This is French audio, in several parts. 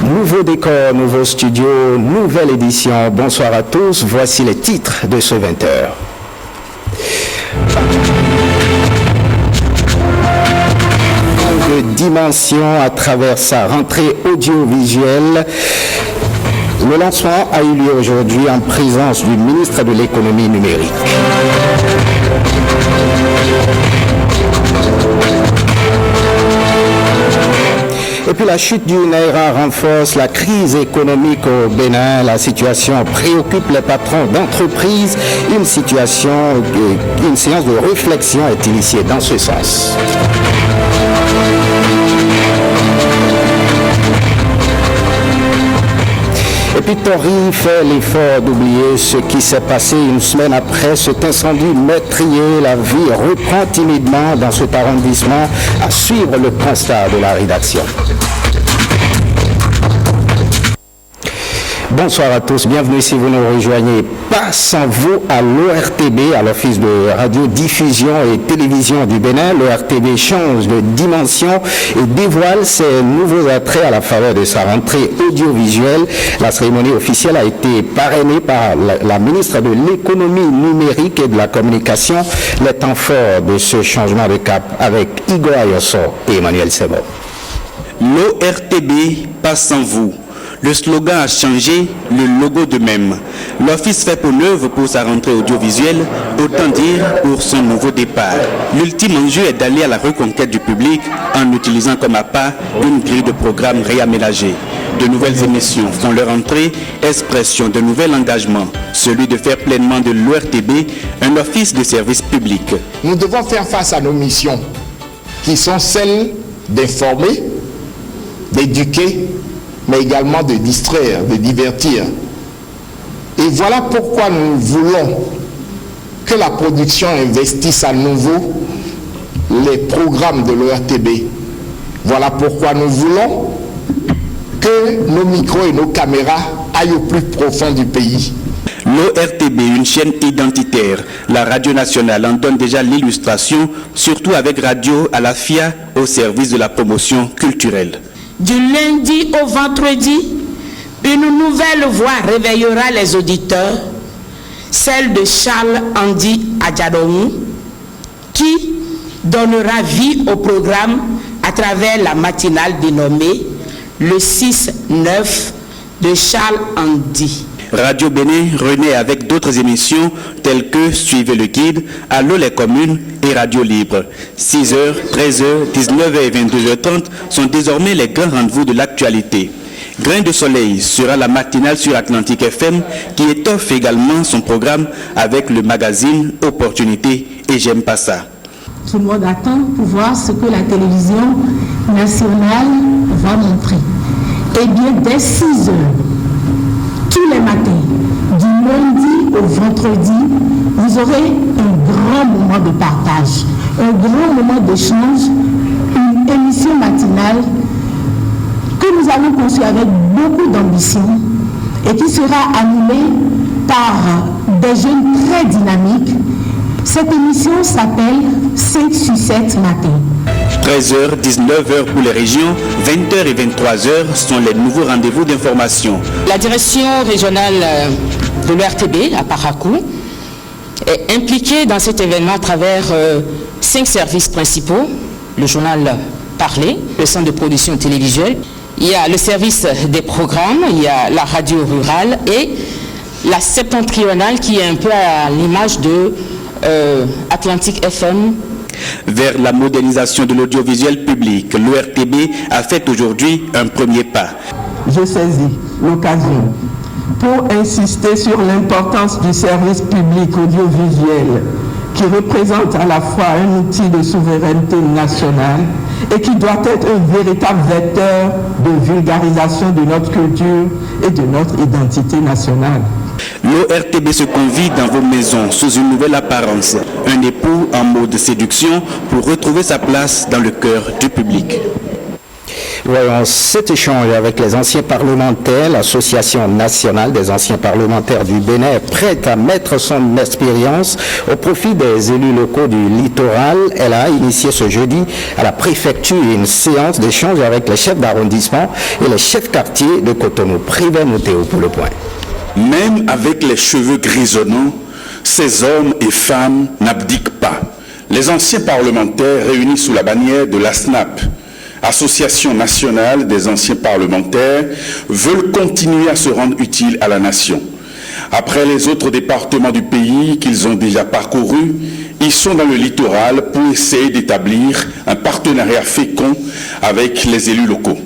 Nouveau décor, nouveau studio, nouvelle édition. Bonsoir à tous, voici les titres de ce 20h. De dimension à travers sa rentrée audiovisuelle. Le lancement a eu lieu aujourd'hui en présence du ministre de l'économie numérique. Et puis la chute du Naira renforce la crise économique au Bénin. La situation préoccupe les patrons d'entreprise. Une séance de réflexion est initiée dans ce sens. Et puis Tori fait l'effort d'oublier ce qui s'est passé une semaine après cet incendie meurtrier. La vie reprend timidement dans cet arrondissement. À suivre le constat de la rédaction. Bonsoir à tous, bienvenue si vous nous rejoignez. Pas sans vous à l'ORTB, à l'Office de radiodiffusion et télévision du Bénin. L'ORTB change de dimension et dévoile ses nouveaux attraits à la faveur de sa rentrée audiovisuelle. La cérémonie officielle a été parrainée par la ministre de l'économie numérique et de la communication. Les temps forts de ce changement de cap avec Igor Ayosso et Emmanuel Sebo. L'ORTB passe sans vous. Le slogan a changé, le logo de même. L'Office fait pour l'œuvre pour sa rentrée audiovisuelle, autant dire pour son nouveau départ. L'ultime enjeu est d'aller à la reconquête du public en utilisant comme appât une grille de programmes réaménagée. De nouvelles émissions font leur entrée, expression de nouvel engagement, celui de faire pleinement de l'ORTB un office de service public. Nous devons faire face à nos missions, qui sont celles d'informer, d'éduquer, mais également de distraire, de divertir. Et voilà pourquoi nous voulons que la production investisse à nouveau les programmes de l'ORTB. Voilà pourquoi nous voulons que nos micros et nos caméras aillent au plus profond du pays. L'ORTB, une chaîne identitaire. La radio nationale en donne déjà l'illustration, surtout avec Radio à la FIA au service de la promotion culturelle. Du lundi au vendredi, une nouvelle voix réveillera les auditeurs, celle de Charles Andy Adjadomu, qui donnera vie au programme à travers la matinale dénommée le 6-9 de Charles Andy. Radio Bénin renaît avec d'autres émissions telles que Suivez le guide, Allô les communes et Radio Libre. 6h, 13h, 19h et 22h30 sont désormais les grands rendez-vous de l'actualité. Grain de soleil sera la matinale sur Atlantique FM qui étoffe également son programme avec le magazine Opportunité et J'aime pas ça. Tout le monde attend pour voir ce que la télévision nationale va montrer. Eh bien, dès 6h, tous les matins, du lundi au vendredi, vous aurez un grand moment de partage, un grand moment d'échange, une émission matinale que nous avons conçue avec beaucoup d'ambition et qui sera animée par des jeunes très dynamiques. Cette émission s'appelle 5 sur 7 matin. 13h, 19h pour les régions, 20h et 23h sont les nouveaux rendez-vous d'information. La direction régionale de l'ORTB à Parakou est impliquée dans cet événement à travers 5 services principaux. Le journal Parler, le centre de production télévisuelle, il y a le service des programmes, il y a la radio rurale et la septentrionale qui est un peu à l'image de Atlantique FM. Vers la modernisation de l'audiovisuel public, l'ORTB a fait aujourd'hui un premier pas. Je saisis l'occasion pour insister sur l'importance du service public audiovisuel qui représente à la fois un outil de souveraineté nationale et qui doit être un véritable vecteur de vulgarisation de notre culture et de notre identité nationale. L'ORTB se convie dans vos maisons sous une nouvelle apparence, un époux en mode séduction pour retrouver sa place dans le cœur du public. Voyons cet échange avec les anciens parlementaires. L'Association nationale des anciens parlementaires du Bénin est prête à mettre son expérience au profit des élus locaux du littoral. Elle a initié ce jeudi à la préfecture une séance d'échange avec les chefs d'arrondissement et les chefs quartiers de Cotonou. Privé Moutéo pour le point. Même avec les cheveux grisonnants, ces hommes et femmes n'abdiquent pas. Les anciens parlementaires réunis sous la bannière de l'ASNAP, Association nationale des anciens parlementaires, veulent continuer à se rendre utiles à la nation. Après les autres départements du pays qu'ils ont déjà parcourus, ils sont dans le littoral pour essayer d'établir un partenariat fécond avec les élus locaux.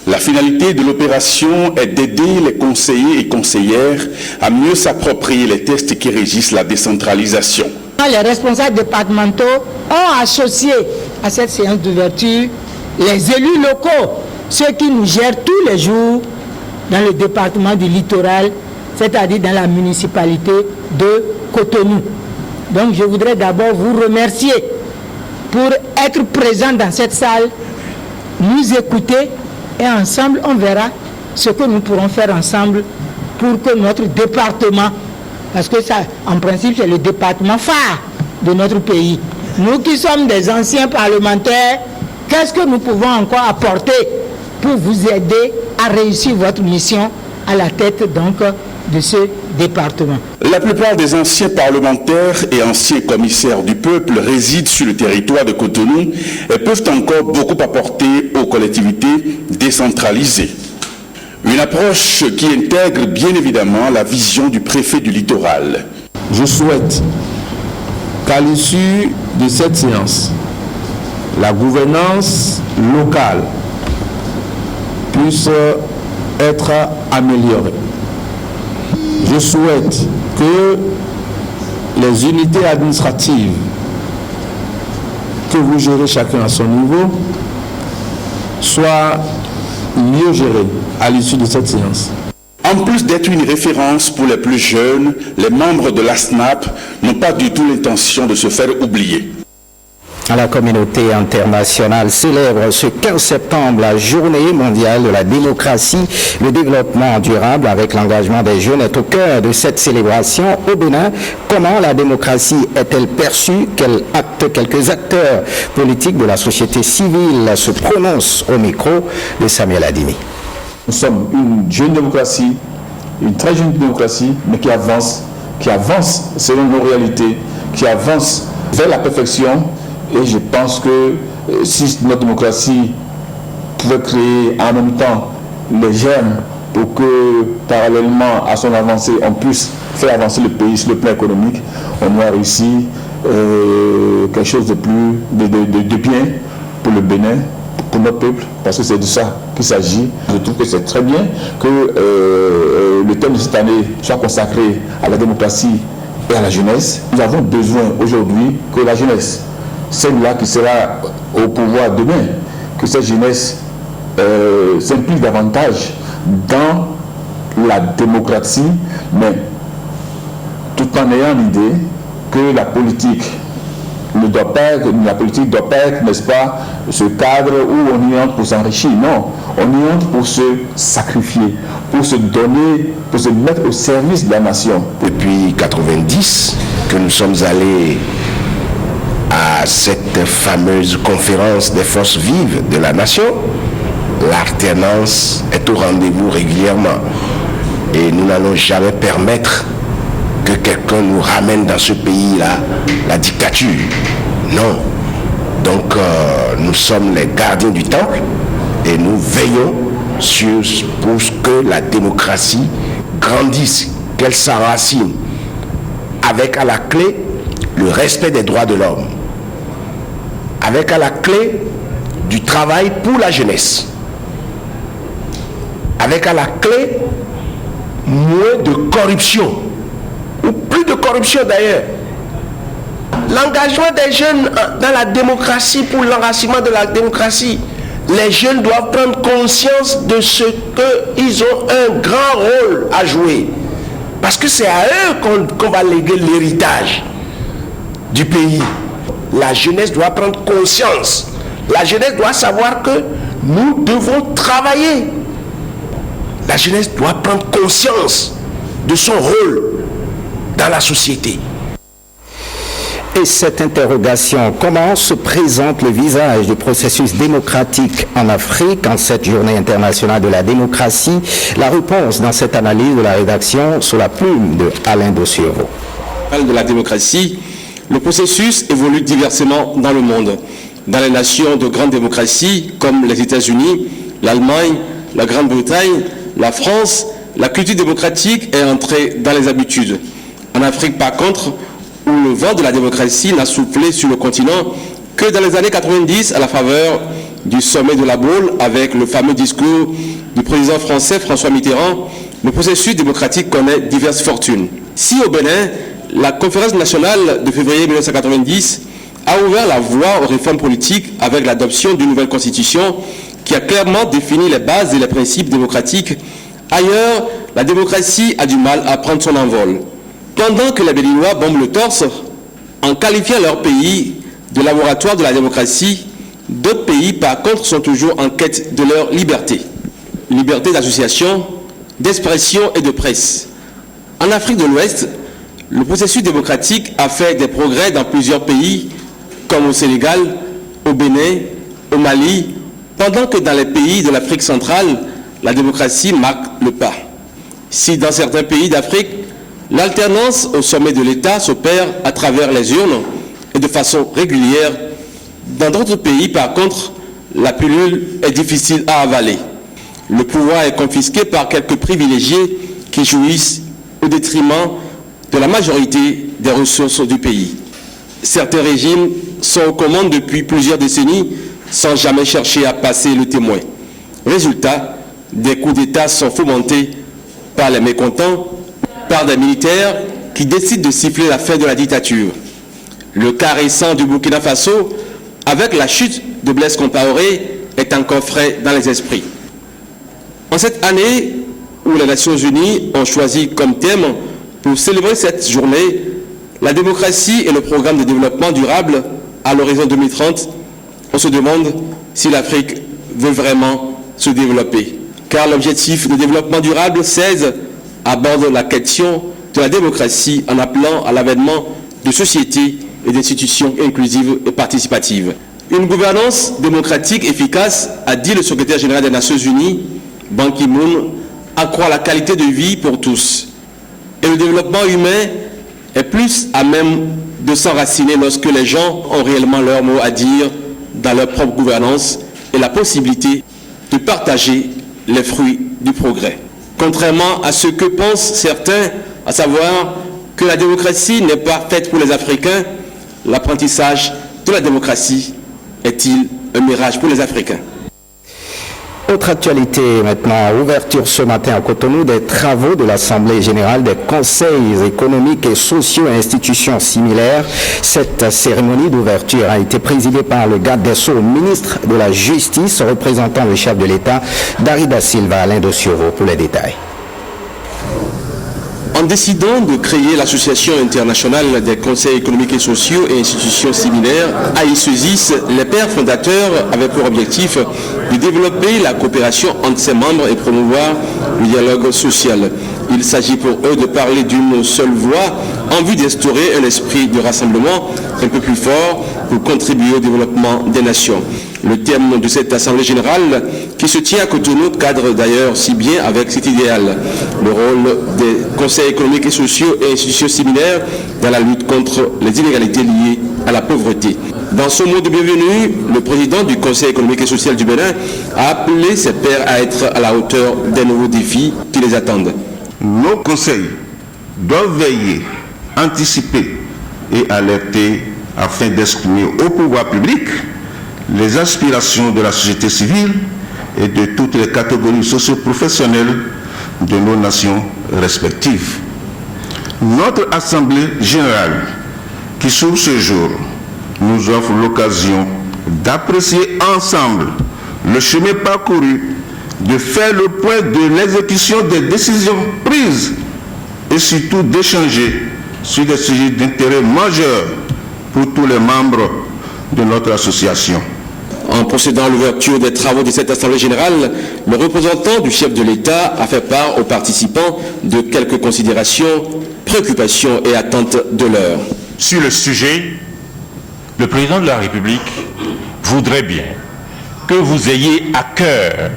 La finalité de l'opération est d'aider les conseillers et conseillères à mieux s'approprier les textes qui régissent la décentralisation. Les responsables départementaux ont associé à cette séance d'ouverture les élus locaux, ceux qui nous gèrent tous les jours dans le département du littoral, c'est-à-dire dans la municipalité de Cotonou. Donc je voudrais d'abord vous remercier pour être présents dans cette salle, nous écouter et ensemble on verra ce que nous pourrons faire ensemble pour que notre département, parce que ça, en principe, c'est le département phare de notre pays. Nous qui sommes des anciens parlementaires, qu'est-ce que nous pouvons encore apporter pour vous aider à réussir votre mission à la tête donc de ce département? La plupart des anciens parlementaires et anciens commissaires du peuple résident sur le territoire de Cotonou et peuvent encore beaucoup apporter aux collectivités décentralisées. Une approche qui intègre bien évidemment la vision du préfet du littoral. Je souhaite qu'à l'issue de cette séance, la gouvernance locale puisse être améliorée. Je souhaite que les unités administratives que vous gérez chacun à son niveau soient mieux gérées à l'issue de cette séance. En plus d'être une référence pour les plus jeunes, les membres de l'ASNAP n'ont pas du tout l'intention de se faire oublier. La communauté internationale célèbre ce 15 septembre la journée mondiale de la démocratie. Le développement durable avec l'engagement des jeunes est au cœur de cette célébration au Bénin. Comment la démocratie est-elle perçue? Quelques acteurs politiques de la société civile se prononcent au micro de Samuel Adimi. Nous sommes une jeune démocratie, une très jeune démocratie, mais qui avance selon nos réalités, qui avance vers la perfection. Et je pense que si notre démocratie pouvait créer en même temps les germes pour que, parallèlement à son avancée, on puisse faire avancer le pays sur le plan économique, on a réussi quelque chose de bien pour le Bénin, pour notre peuple, parce que c'est de ça qu'il s'agit. Je trouve que c'est très bien que le thème de cette année soit consacré à la démocratie et à la jeunesse. Nous avons besoin aujourd'hui que la jeunesse, celle-là qui sera au pouvoir demain, que cette jeunesse s'implique davantage dans la démocratie, mais tout en ayant l'idée que la politique ne doit pas être, n'est-ce pas, ce cadre où on y entre pour s'enrichir. Non, on y entre pour se sacrifier, pour se donner, pour se mettre au service de la nation. Depuis 1990 que nous sommes allés à cette fameuse conférence des forces vives de la nation, l'alternance est au rendez-vous régulièrement. Et nous n'allons jamais permettre que quelqu'un nous ramène dans ce pays-là la dictature. Non. Donc nous sommes les gardiens du temple et nous veillons pour que la démocratie grandisse, qu'elle s'enracine, avec à la clé le respect des droits de l'homme, avec à la clé du travail pour la jeunesse, avec à la clé moins de corruption, ou plus de corruption d'ailleurs. L'engagement des jeunes dans la démocratie, pour l'enracinement de la démocratie, les jeunes doivent prendre conscience de ce qu'ils ont un grand rôle à jouer. Parce que c'est à eux qu'on va léguer l'héritage du pays. La jeunesse doit prendre conscience. La jeunesse doit savoir que nous devons travailler. La jeunesse doit prendre conscience de son rôle dans la société. Et cette interrogation, comment se présente le visage du processus démocratique en Afrique en cette journée internationale de la démocratie? La réponse dans cette analyse de la rédaction sous la plume de Alain Dossiervaux. De la démocratie, le processus évolue diversement dans le monde. Dans les nations de grande démocratie comme les États-Unis, l'Allemagne, la Grande-Bretagne, la France, la culture démocratique est entrée dans les habitudes. En Afrique, par contre, où le vent de la démocratie n'a soufflé sur le continent que dans les années 90 à la faveur du sommet de La Baule avec le fameux discours du président français François Mitterrand, le processus démocratique connaît diverses fortunes. Si au Bénin, la conférence nationale de février 1990 a ouvert la voie aux réformes politiques avec l'adoption d'une nouvelle constitution qui a clairement défini les bases et les principes démocratiques, ailleurs, la démocratie a du mal à prendre son envol. Pendant que les Béninois bombent le torse, en qualifiant leur pays de laboratoire de la démocratie, d'autres pays, par contre, sont toujours en quête de leur liberté. Liberté d'association, d'expression et de presse. En Afrique de l'Ouest, le processus démocratique a fait des progrès dans plusieurs pays, comme au Sénégal, au Bénin, au Mali, pendant que dans les pays de l'Afrique centrale, la démocratie marque le pas. Si dans certains pays d'Afrique, l'alternance au sommet de l'État s'opère à travers les urnes et de façon régulière, dans d'autres pays, par contre, la pilule est difficile à avaler. Le pouvoir est confisqué par quelques privilégiés qui jouissent au détriment de la majorité des ressources du pays. Certains régimes sont aux commandes depuis plusieurs décennies sans jamais chercher à passer le témoin. Résultat, des coups d'État sont fomentés par les mécontents, par des militaires qui décident de siffler la fin de la dictature. Le cas récent du Burkina Faso, avec la chute de Blaise Compaoré, est encore frais dans les esprits. En cette année où les Nations Unies ont choisi comme thème pour célébrer cette journée la démocratie et le programme de développement durable à l'horizon 2030, on se demande si l'Afrique veut vraiment se développer. Car l'objectif de développement durable 16 aborde la question de la démocratie en appelant à l'avènement de sociétés et d'institutions inclusives et participatives. Une gouvernance démocratique efficace, a dit le secrétaire général des Nations Unies, Ban Ki-moon, accroît la qualité de vie pour tous. Et le développement humain est plus à même de s'enraciner lorsque les gens ont réellement leur mot à dire dans leur propre gouvernance et la possibilité de partager les fruits du progrès. Contrairement à ce que pensent certains, à savoir que la démocratie n'est pas faite pour les Africains, l'apprentissage de la démocratie est-il un mirage pour les Africains? Autre actualité maintenant, ouverture ce matin à Cotonou des travaux de l'Assemblée générale des conseils économiques et sociaux et institutions similaires. Cette cérémonie d'ouverture a été présidée par le garde des Sceaux, ministre de la Justice, représentant le chef de l'État, Darida Silva. Alain Dossiervaux pour les détails. En décidant de créer l'Association internationale des conseils économiques et sociaux et institutions similaires, AISESIS, les pères fondateurs avaient pour objectif de développer la coopération entre ses membres et promouvoir le dialogue social. Il s'agit pour eux de parler d'une seule voix en vue d'instaurer un esprit de rassemblement un peu plus fort pour contribuer au développement des nations. Le thème de cette Assemblée générale, qui se tient à Cotonou, cadre d'ailleurs si bien avec cet idéal. Le rôle des conseils économiques et sociaux et institutions similaires dans la lutte contre les inégalités liées à la pauvreté. Dans son mot de bienvenue, le président du Conseil économique et social du Bénin a appelé ses pairs à être à la hauteur des nouveaux défis qui les attendent. Nos conseils doivent veiller, anticiper et alerter afin d'exprimer au pouvoir public les aspirations de la société civile et de toutes les catégories socio-professionnelles de nos nations respectives. Notre Assemblée générale, qui s'ouvre ce jour, nous offre l'occasion d'apprécier ensemble le chemin parcouru, de faire le point de l'exécution des décisions prises et surtout d'échanger sur des sujets d'intérêt majeur pour tous les membres de notre association. En procédant à l'ouverture des travaux de cette Assemblée générale, le représentant du chef de l'État a fait part aux participants de quelques considérations, préoccupations et attentes de l'heure. Sur le sujet, le président de la République voudrait bien que vous ayez à cœur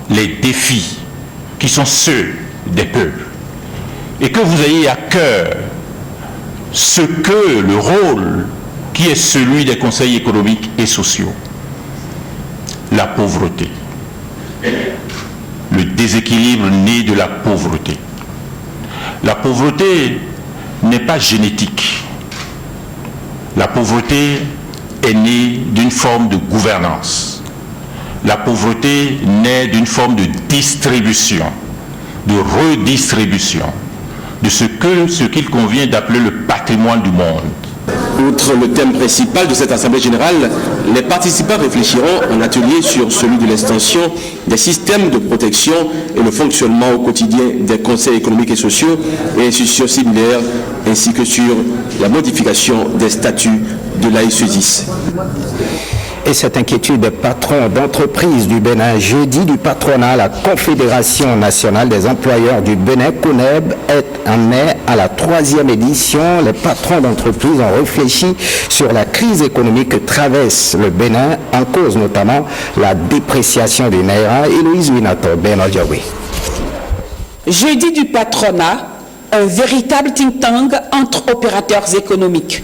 les défis qui sont ceux des peuples et que vous ayez à cœur ce que le rôle qui est celui des conseils économiques et sociaux. La pauvreté, le déséquilibre né de la pauvreté. La pauvreté n'est pas génétique. La pauvreté est née d'une forme de gouvernance. La pauvreté naît d'une forme de distribution, de redistribution, de ce qu'il convient d'appeler le patrimoine du monde. Outre le thème principal de cette Assemblée générale, les participants réfléchiront en atelier sur celui de l'extension des systèmes de protection et le fonctionnement au quotidien des conseils économiques et sociaux et institutions similaires, ainsi que sur la modification des statuts de l'ASE10. Et cette inquiétude des patrons d'entreprises du Bénin, jeudi du patronat, la Confédération nationale des employeurs du Bénin, CONEB, en est à la 3e édition. Les patrons d'entreprises ont réfléchi sur la crise économique que traverse le Bénin, en cause notamment la dépréciation du Naira. Héloïse Winato, Bénin Diawi. Jeudi du patronat, un véritable think tank entre opérateurs économiques.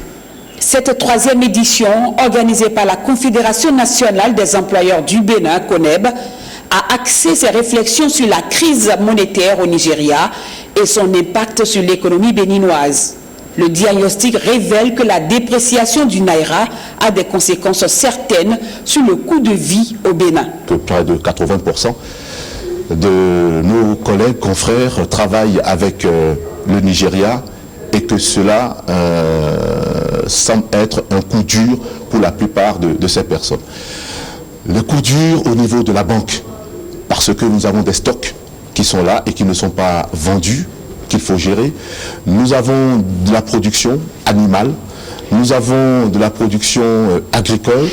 Cette 3e édition, organisée par la Confédération nationale des employeurs du Bénin, CONEB, a axé ses réflexions sur la crise monétaire au Nigeria et son impact sur l'économie béninoise. Le diagnostic révèle que la dépréciation du Naira a des conséquences certaines sur le coût de vie au Bénin. Près de 80% de nos collègues, confrères, travaillent avec le Nigeria et que cela semble être un coup dur pour la plupart de ces personnes. Le coup dur au niveau de la banque, parce que nous avons des stocks qui sont là et qui ne sont pas vendus, qu'il faut gérer. Nous avons de la production animale, nous avons de la production agricole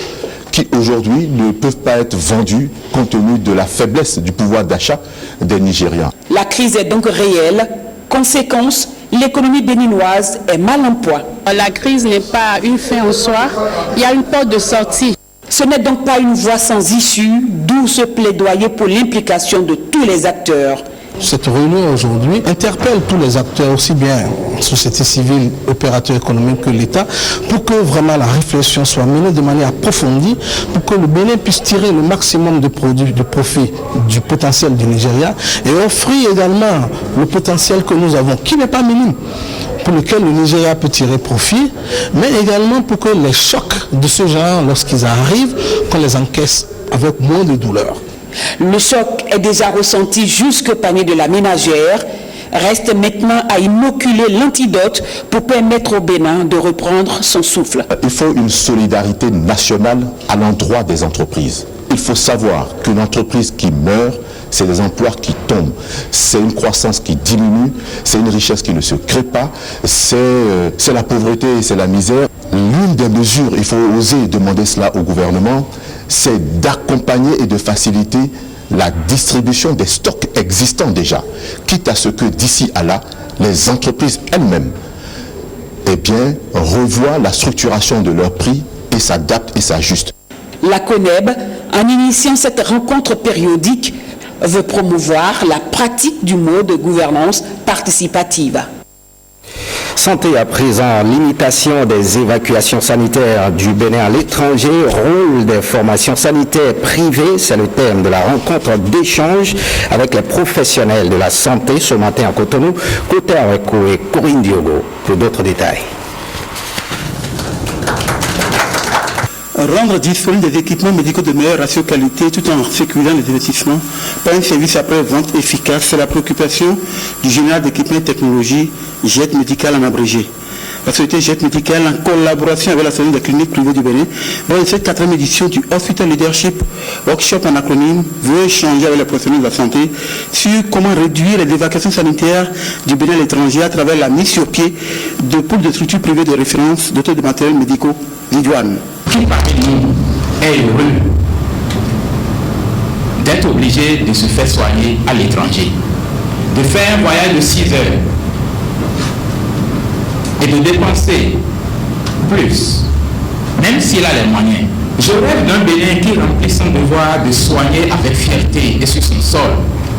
qui aujourd'hui ne peuvent pas être vendus compte tenu de la faiblesse du pouvoir d'achat des Nigérians. La crise est donc réelle. Conséquence, l'économie béninoise est mal en point. La crise n'est pas une fin en soi, il y a une porte de sortie. Ce n'est donc pas une voie sans issue, d'où ce plaidoyer pour l'implication de tous les acteurs. Cette réunion aujourd'hui interpelle tous les acteurs, aussi bien société civile, opérateurs économiques que l'État, pour que vraiment la réflexion soit menée de manière approfondie, pour que le Bénin puisse tirer le maximum de profit du potentiel du Nigeria et offrir également le potentiel que nous avons, qui n'est pas minime, pour lequel le Nigeria peut tirer profit, mais également pour que les chocs de ce genre, lorsqu'ils arrivent, qu'on les encaisse avec moins de douleur. Le choc est déjà ressenti jusqu'au panier de la ménagère. Reste maintenant à inoculer l'antidote pour permettre au Bénin de reprendre son souffle. Il faut une solidarité nationale à l'endroit des entreprises. Il faut savoir qu'une entreprise qui meurt, c'est des emplois qui tombent, c'est une croissance qui diminue, c'est une richesse qui ne se crée pas, c'est la pauvreté, c'est la misère. L'une des mesures, il faut oser demander cela au gouvernement, c'est d'accompagner et de faciliter la distribution des stocks existants déjà, quitte à ce que d'ici à là, les entreprises elles-mêmes revoient la structuration de leurs prix et s'adaptent et s'ajustent. La CONEB, en initiant cette rencontre périodique, veut promouvoir la pratique du mode de gouvernance participative. Santé à présent, limitation des évacuations sanitaires du Bénin à l'étranger, rôle des formations sanitaires privées, c'est le thème de la rencontre d'échange avec les professionnels de la santé ce matin à Cotonou. Côté Areko et Corinne Diogo pour d'autres détails. Rendre disponibles des équipements médicaux de meilleure ratio qualité tout en sécurisant les investissements par un service après-vente efficace, c'est la préoccupation du général d'équipement et technologie JET Médical en abrégé. La société JET Médical, en collaboration avec la Société des cliniques privées du Bénin, dans cette 4e édition du Hospital Leadership Workshop en acronyme, veut échanger avec les professionnels de la santé sur comment réduire les évacuations sanitaires du Bénin à l'étranger à travers la mise sur pied de pôles de structures privées de référence dotés de matériels médicaux idoines. Qui parmi nous est heureux d'être obligé de se faire soigner à l'étranger, de faire un voyage de 6 heures et de dépenser plus, même s'il a les moyens. Je rêve d'un Bénin qui remplit son devoir de soigner avec fierté et sur son sol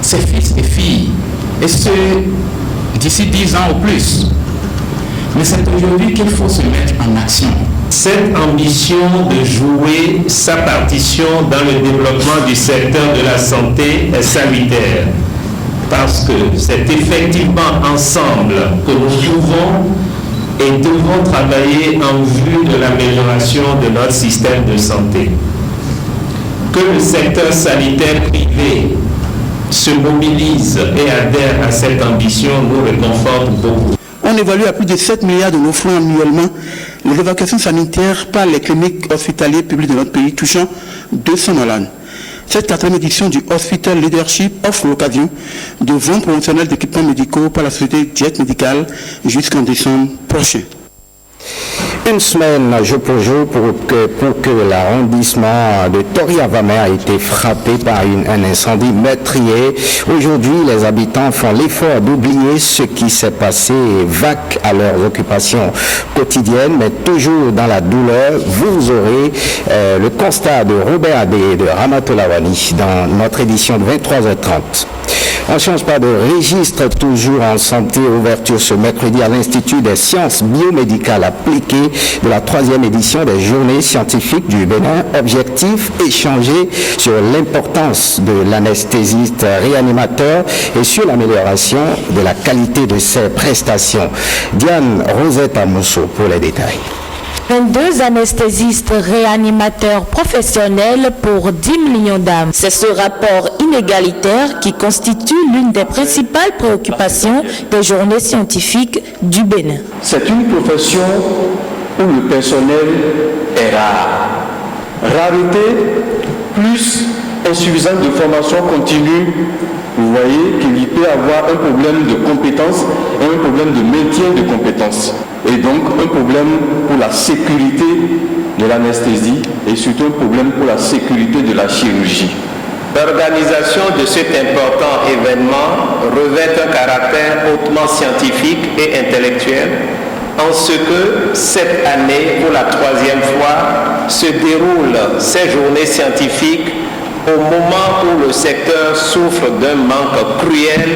ses fils et filles, et ce, d'ici 10 ans ou plus. Mais c'est aujourd'hui qu'il faut se mettre en action. Cette ambition de jouer sa partition dans le développement du secteur de la santé est salutaire, parce que c'est effectivement ensemble que nous pouvons et devons travailler en vue de l'amélioration de notre système de santé. Que le secteur sanitaire privé se mobilise et adhère à cette ambition nous réconforte beaucoup. On évalue à plus de 7 milliards de nos francs annuellement les évacuations sanitaires par les cliniques hospitalières publiques de notre pays, touchant 200 malades. Cette 4e édition du Hospital Leadership offre l'occasion de ventes promotionnelles d'équipements médicaux par la société Jet Medical jusqu'en décembre prochain. Une semaine jour pour jour pour que l'arrondissement de Tori-Avamay a été frappé par un incendie meurtrier. Aujourd'hui, les habitants font l'effort d'oublier ce qui s'est passé et vaquent à leurs occupations quotidiennes, mais toujours dans la douleur. Vous aurez le constat de Robert Adé et de Ramatolawani dans notre édition de 23h30. On ne change pas de registre, toujours en santé. Ouverture ce mercredi à l'Institut des sciences biomédicales appliquées de la 3e édition des journées scientifiques du Bénin. Objectif, échanger sur l'importance de l'anesthésiste réanimateur et sur l'amélioration de la qualité de ses prestations. Diane Rosette Amousso pour les détails. 22 anesthésistes réanimateurs professionnels pour 10 millions d'âmes. C'est ce rapport inégalitaire qui constitue l'une des principales préoccupations des journées scientifiques du Bénin. C'est une profession où le personnel est rare. Rareté plus insuffisance de formation continue. Vous voyez qu'il y peut avoir un problème de compétences et un problème de maintien de compétences. Et donc un problème pour la sécurité de l'anesthésie et surtout un problème pour la sécurité de la chirurgie. L'organisation de cet important événement revêt un caractère hautement scientifique et intellectuel en ce que cette année, pour la 3e fois, se déroulent ces journées scientifiques au moment où le secteur souffre d'un manque cruel,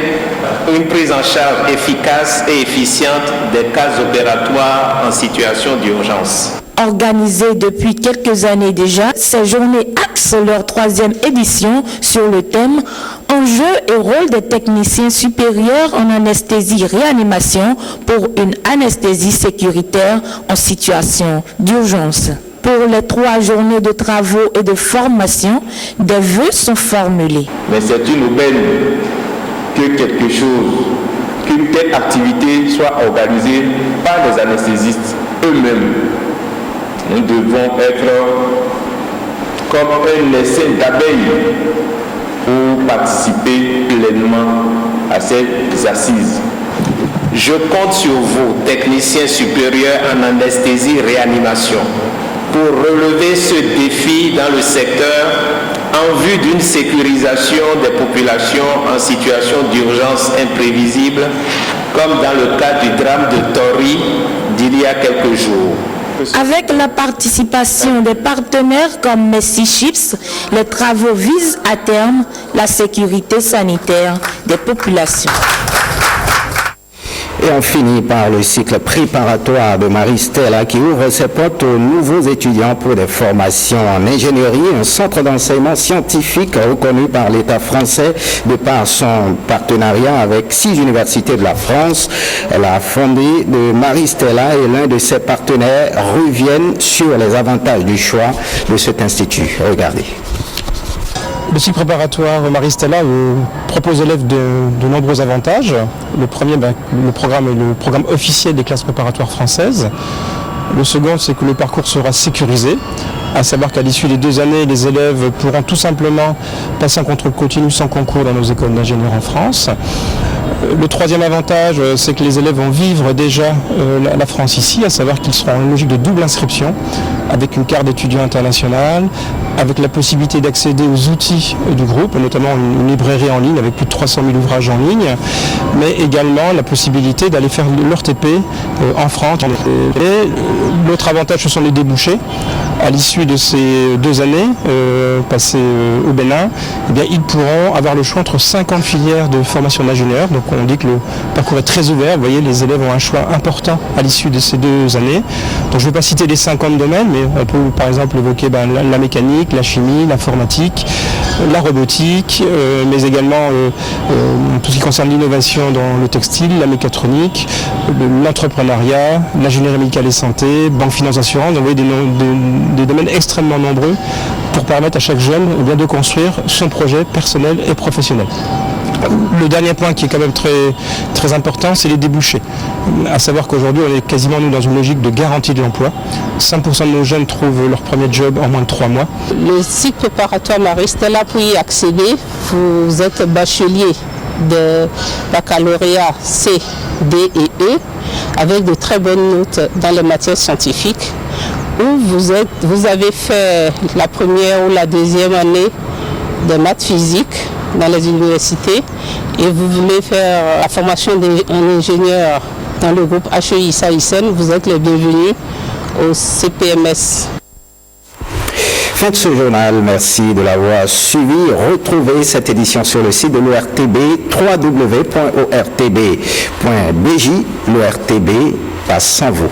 une prise en charge efficace et efficiente des cas opératoires en situation d'urgence. Organisées depuis quelques années déjà, ces journées axent leur 3e édition sur le thème « Enjeux et rôle des techniciens supérieurs en anesthésie-réanimation pour une anesthésie sécuritaire en situation d'urgence ». Pour les 3 journées de travaux et de formation, des vœux sont formulés. Mais c'est une aubaine que qu'une telle activité soit organisée par les anesthésistes eux-mêmes. Nous devons être comme un essaim d'abeilles pour participer pleinement à ces assises. Je compte sur vous, techniciens supérieurs en anesthésie-réanimation, pour relever ce défi dans le secteur en vue d'une sécurisation des populations en situation d'urgence imprévisible, comme dans le cas du drame de Tori d'il y a quelques jours. Avec la participation des partenaires comme Messi Chips, les travaux visent à terme la sécurité sanitaire des populations. Et on finit par le cycle préparatoire de Marie-Stella qui ouvre ses portes aux nouveaux étudiants pour des formations en ingénierie, un centre d'enseignement scientifique reconnu par l'État français de par son partenariat avec 6 universités de la France. La fondée de Marie-Stella et l'un de ses partenaires reviennent sur les avantages du choix de cet institut. Regardez. Le cycle préparatoire Marie-Stella propose aux élèves de nombreux avantages. Le premier, le programme est le programme officiel des classes préparatoires françaises. Le second, c'est que le parcours sera sécurisé, à savoir qu'à l'issue des 2 années, les élèves pourront tout simplement passer un contrôle continu sans concours dans nos écoles d'ingénieurs en France. Le troisième avantage, c'est que les élèves vont vivre déjà la France ici, à savoir qu'ils seront en logique de double inscription, avec une carte d'étudiant international, avec la possibilité d'accéder aux outils du groupe, notamment une librairie en ligne avec plus de 300 000 ouvrages en ligne, mais également la possibilité d'aller faire leur TP en France. Et l'autre avantage, ce sont les débouchés. À l'issue de ces 2 années passées au Bénin, eh bien, ils pourront avoir le choix entre 50 filières de formation d'ingénieurs. Donc on dit que le parcours est très ouvert. Vous voyez, les élèves ont un choix important à l'issue de ces 2 années. Donc je ne vais pas citer les 50 domaines, mais on peut par exemple évoquer la mécanique, la chimie, l'informatique, la robotique, mais également tout ce qui concerne l'innovation dans le textile, la mécatronique, l'entrepreneuriat, l'ingénierie médicale et santé, banque, finance, assurance. Donc vous voyez des domaines extrêmement nombreux pour permettre à chaque jeune de construire son projet personnel et professionnel. Le dernier point qui est quand même très important, c'est les débouchés. À savoir qu'aujourd'hui, on est quasiment nous dans une logique de garantie de l'emploi. 5% de nos jeunes trouvent leur premier job en moins de 3 mois. Le cycle préparatoire Marie-Stella, pour y accéder, vous êtes bachelier de baccalauréat C, D et E, avec de très bonnes notes dans les matières scientifiques, où vous avez fait la première ou la deuxième année de maths physique dans les universités et vous voulez faire la formation d'un ingénieur dans le groupe HEI-SAICEN, vous êtes les bienvenus au CPMS. Fin de ce journal, merci de l'avoir suivi. Retrouvez cette édition sur le site de l'ORTB, www.ortb.bj. L'ORTB passe sans vous.